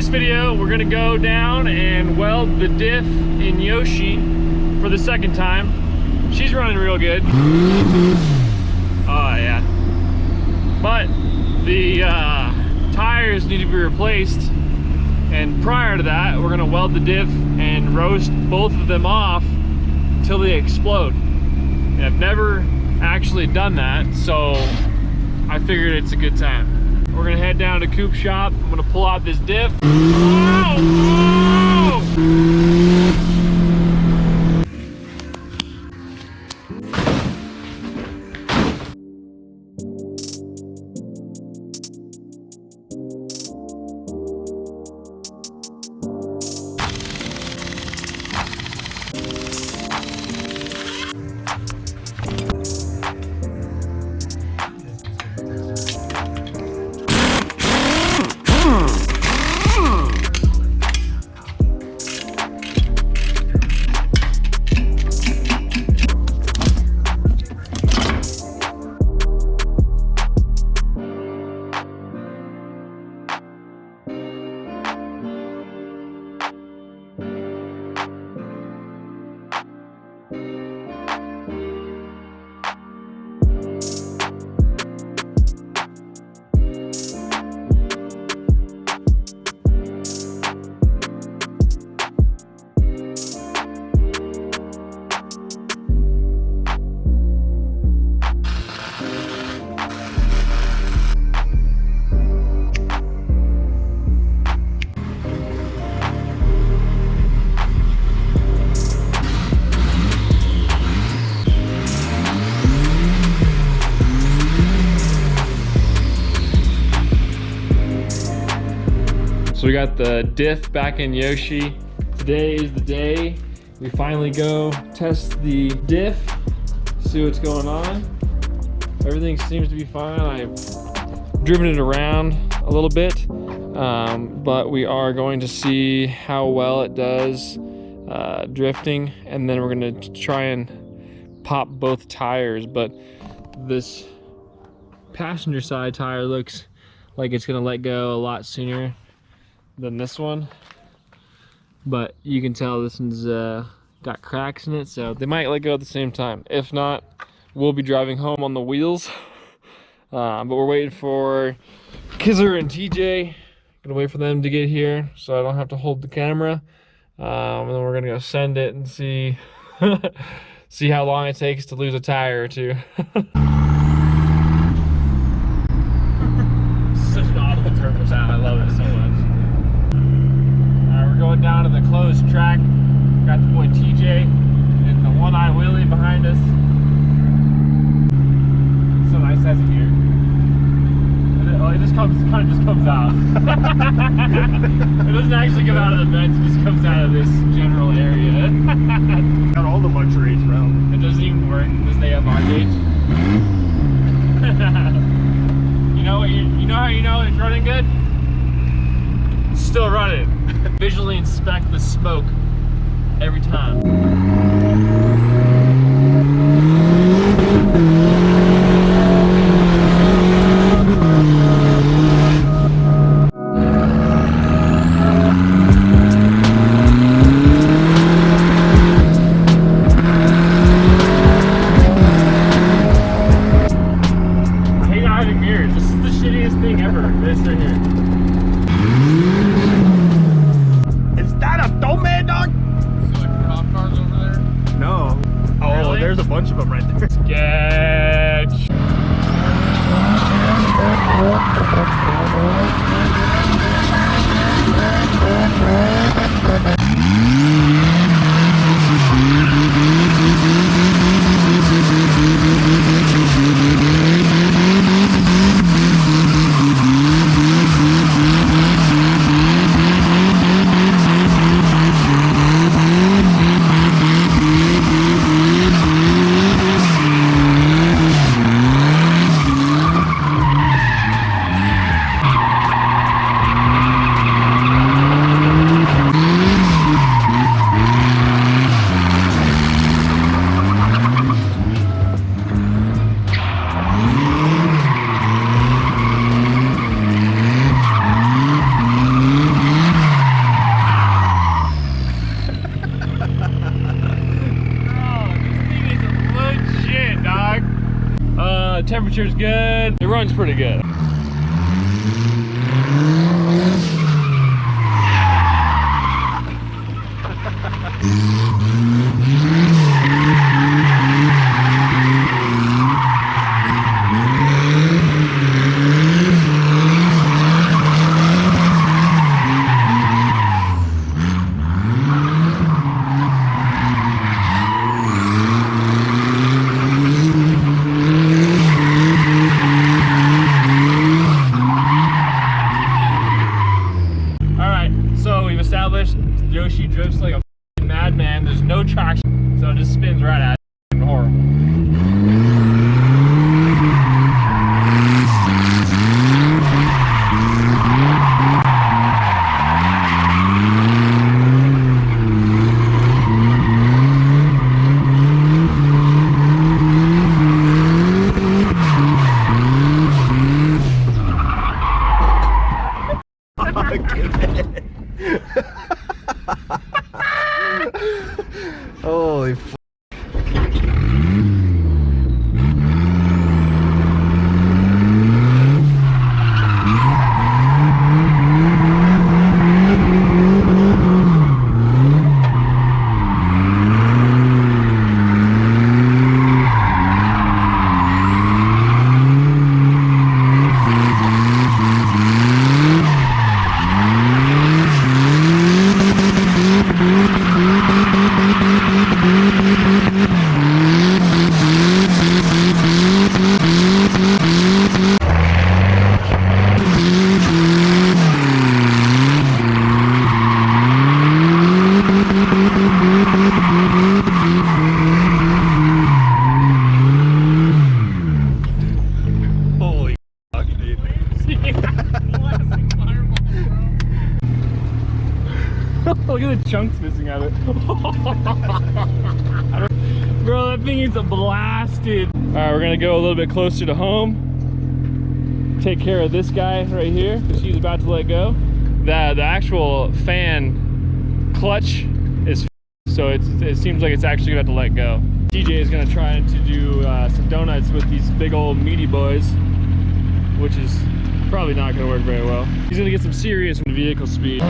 this video, we're gonna go down and weld the diff in Yoshi for the second time. She's running real good. Oh yeah. But the tires need to be replaced, and prior to that, we're gonna weld the diff and roast both of them off until they explode. And I've never actually done that, so I figured it's a good time. We're gonna head down to Coop Shop. I'm gonna pull out this diff. Oh! So we got the diff back in Yoshi. Today is the day we finally go test the diff, see what's going on. Everything seems to be fine. I've driven it around a little bit, but we are going to see how well it does drifting, and then we're going to try and pop both tires. But this passenger side tire looks like it's going to let go a lot sooner than this one, but you can tell this one's got cracks in it, so they might let go at the same time. If not, we'll be driving home on the wheels. But we're waiting for Kizzer and TJ. Gonna wait for them to get here so I don't have to hold the camera, and then we're gonna go send it and see see how long it takes to lose a tire or two. Such an audible turbo sound. I love it so much. We're going down to the closed track. Got the boy TJ and the one-eye wheelie behind us. It's so nice as it here. It just kind of just comes out. It doesn't actually come out of the vents, it just comes out of this general area. Got all the luxuries around. It doesn't even work because they have our gauge. You know how you know it's running good? It's still running. Visually inspect the smoke every time. I hate not having mirrors. This is the shittiest thing ever. This right here. No. Oh, really? There's a bunch of them right there. Sketch. runs pretty good. Yoshi drifts like a madman. There's no traction, so it just spins right at it. Horrible. Holy f. Look at the chunks missing out of it. Bro, that thing is blasted. All right, we're gonna go a little bit closer to home. Take care of this guy right here, because he's about to let go. The actual fan clutch is so it seems like it's actually gonna have to let go. TJ is gonna try to do some donuts with these big old meaty boys, which is probably not gonna work very well. He's gonna get some serious vehicle speed.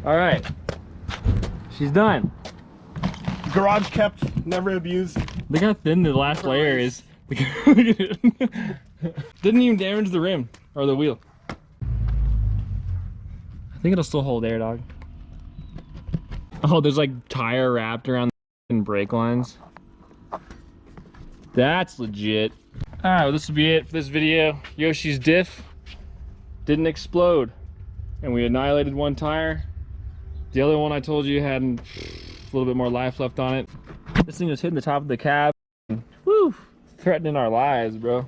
All right, she's done. Garage kept, never abused. Look how thin the last layer is. Look at it. Didn't even damage the rim or the wheel. I think it'll still hold air, dog. Oh, there's like tire wrapped around the brake lines. That's legit. All right, well, this will be it for this video. Yoshi's diff didn't explode, and we annihilated one tire. The other one I told you had a little bit more life left on it. This thing was hitting the top of the cab. Woo! Threatening our lives, bro.